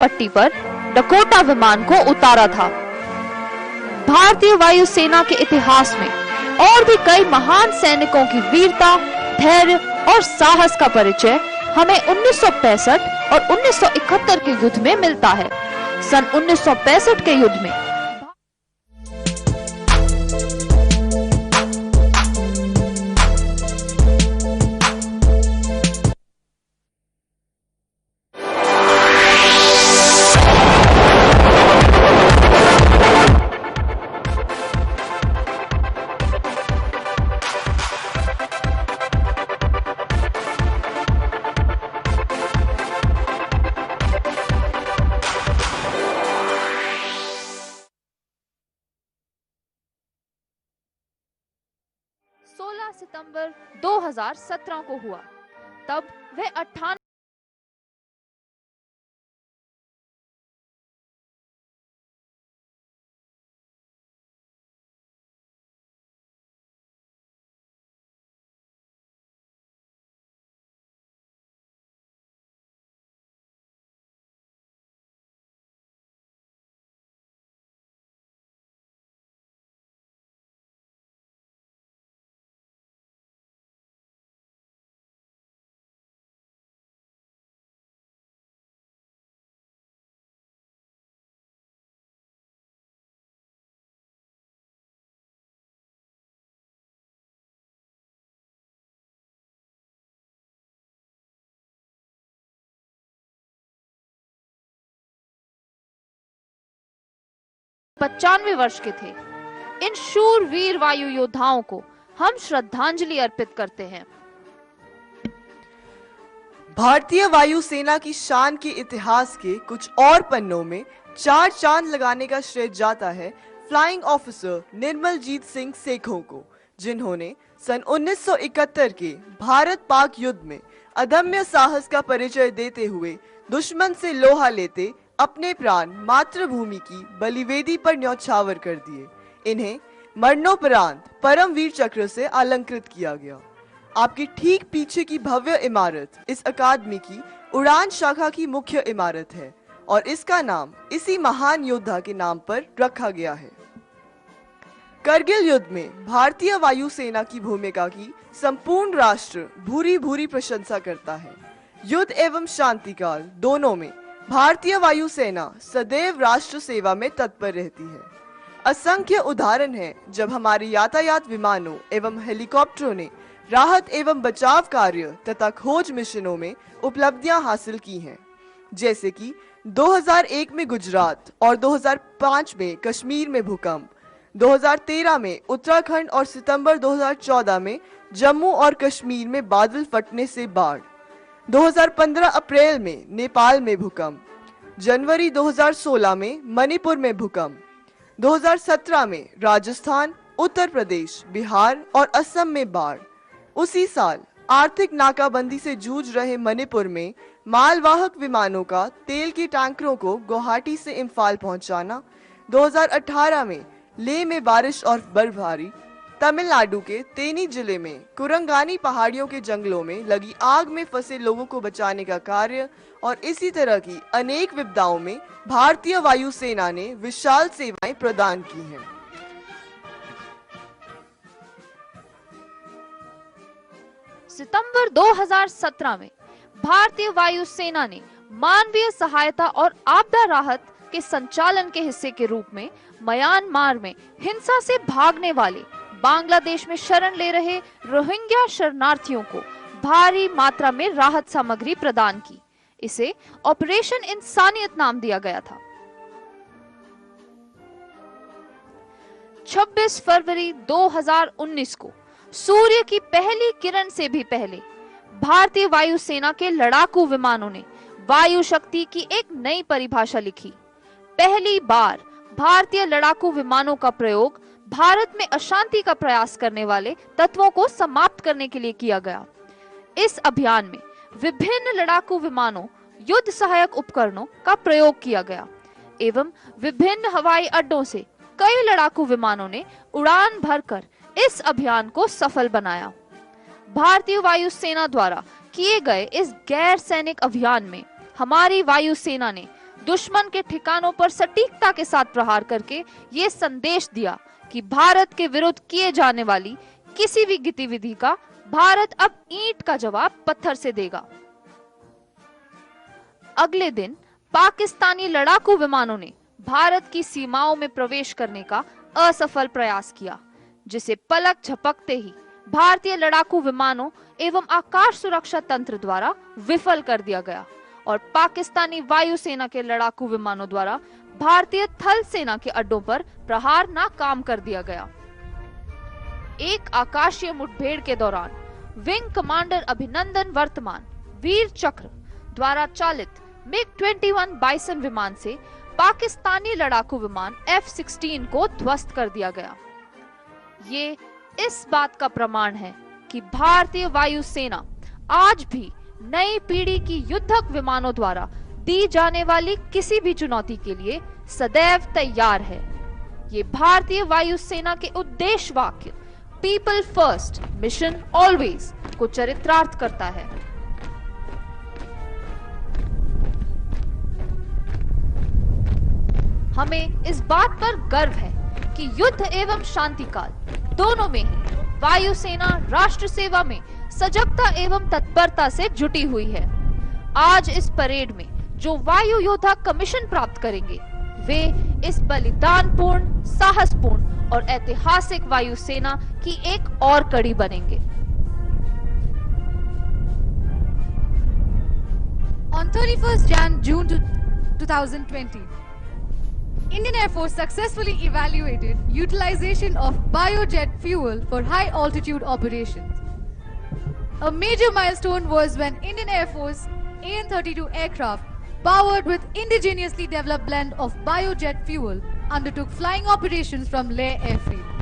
पट्टी पर डकोटा विमान को उतारा था। भारतीय वायुसेना के इतिहास में और भी कई महान सैनिकों की वीरता, धैर्य और साहस का परिचय हमें 1965 और 1971 के युद्ध में मिलता है। सन 1965 के युद्ध में 16 सितंबर 2017 को हुआ। तब वह 98 95 वर्ष के थे। इन शूरवीर वायु योद्धाओं को हम श्रद्धांजलि अर्पित करते हैं। भारतीय वायुसेना की शान के इतिहास के कुछ और पन्नों में 4 चांद लगाने का श्रेय जाता है फ्लाइंग ऑफिसर निर्मलजीत सिंह सेखों को, जिन्होंने सन 1971 के भारत पाक युद्ध में अदम्य साहस का परिचय देते हुए दुश्मन से लोहा लेते अपने प्राण मातृभूमि की बलिवेदी पर न्यौछावर कर दिए। इन्हें मरणोपरांत परमवीर चक्र से अलंकृत किया गया। आपकी ठीक पीछे की भव्य इमारत इस अकादमी की उड़ान शाखा की मुख्य इमारत है और इसका नाम इसी महान योद्धा के नाम पर रखा गया है। करगिल युद्ध में भारतीय वायुसेना की भूमिका की संपूर्ण राष्ट्र भूरी भूरी प्रशंसा करता है। युद्ध एवं शांतिकाल दोनों में भारतीय वायुसेना सदैव राष्ट्र सेवा में तत्पर रहती है। असंख्य उदाहरण हैं जब हमारे यातायात विमानों एवं हेलीकॉप्टरों ने राहत एवं बचाव कार्य तथा खोज मिशनों में उपलब्धियां हासिल की हैं, जैसे कि 2001 में गुजरात और 2005 में कश्मीर में भूकंप, 2013 में उत्तराखंड और सितंबर 2014 में जम्मू और कश्मीर में बादल फटने से बाढ़, 2015 अप्रैल में नेपाल में भूकंप, जनवरी 2016 में मणिपुर में भूकंप, 2017 में राजस्थान, उत्तर प्रदेश, बिहार और असम में बाढ़। उसी साल आर्थिक नाकाबंदी से जूझ रहे मणिपुर में मालवाहक विमानों का तेल के टैंकरों को गुवाहाटी से इम्फाल पहुंचाना, 2018 में लेह में बारिश और बर्फबारी, तमिलनाडु के तेनी जिले में कुरंगानी पहाड़ियों के जंगलों में लगी आग में फंसे लोगों को बचाने का कार्य और इसी तरह की अनेक विपदाओं में भारतीय वायुसेना ने विशाल सेवाएं प्रदान की हैं। सितंबर 2017 में भारतीय वायुसेना ने मानवीय सहायता और आपदा राहत के संचालन के हिस्से के रूप में म्यांमार में हिंसा से भागने वाले बांग्लादेश में शरण ले रहे रोहिंग्या शरणार्थियों को भारी मात्रा में राहत सामग्री प्रदान की। इसे ऑपरेशन इंसानियत नाम दिया गया था। 26 फरवरी 2019 को सूर्य की पहली किरण से भी पहले भारतीय वायुसेना के लड़ाकू विमानों ने वायु शक्ति की एक नई परिभाषा लिखी। पहली बार भारतीय लड़ाकू विमानों का प्रयोग भारत में अशांति का प्रयास करने वाले तत्वों को समाप्त करने के लिए किया गया। इस अभियान में विभिन्न लड़ाकू विमानों, युद्ध सहायक उपकरणों का प्रयोग किया गया एवं विभिन्न हवाई अड्डों से कई लड़ाकू विमानों ने उड़ान भरकर इस अभियान को सफल बनाया। भारतीय वायुसेना द्वारा किए गए इस गैर सैनिक अभियान में हमारी वायुसेना ने दुश्मन के ठिकानों पर सटीकता के साथ प्रहार करके ये संदेश दिया कि भारत के विरुद्ध किए जाने वाली किसी भी गतिविधि का भारत अब ईंट का जवाब पत्थर से देगा। अगले दिन पाकिस्तानी लड़ाकू विमानों ने भारत की सीमाओं में प्रवेश करने का असफल प्रयास किया, जिसे पलक झपकते ही भारतीय लड़ाकू विमानों एवं आकाश सुरक्षा तंत्र द्वारा विफल कर दिया गया और पाकिस्तानी वायुसेना के लड़ाकू विमानों द्वारा भारतीय थल सेना के अड्डों पर प्रहार नाकाम कर दिया गया। एक आकाशीय मुठभेड़ के दौरान विंग कमांडर अभिनंदन वर्तमान वीर चक्र द्वारा चालित MiG-21 बाइसन विमान से पाकिस्तानी लड़ाकू विमान F-16 को ध्वस्त कर दिया गया। ये इस बात का प्रमाण है कि भारतीय वायुसेना आज भी नई पीढ़ी की युद्धक विमानों द्वारा दी जाने वाली किसी भी चुनौती के लिए सदैव तैयार है। ये भारतीय वायुसेना के उद्देश्य वाक्य पीपल फर्स्ट मिशन ऑलवेज को चरितार्थ करता है। हमें इस बात पर गर्व है कि युद्ध एवं शांति काल दोनों में ही वायुसेना राष्ट्र सेवा में सजगता एवं तत्परता से जुटी हुई है। आज इस परेड में जो वायु योद्धा कमीशन प्राप्त करेंगे वे इस बलिदानपूर्ण, साहसपूर्ण और ऐतिहासिक वायुसेना की एक और कड़ी बनेंगे। On 31st June 2020, Indian Air Force successfully evaluated utilization of biojet fuel for high altitude operations. A major milestone was when Indian Air Force AN-32 aircraft powered with indigenously developed blend of biojet fuel undertook flying operations from Leh Airfield.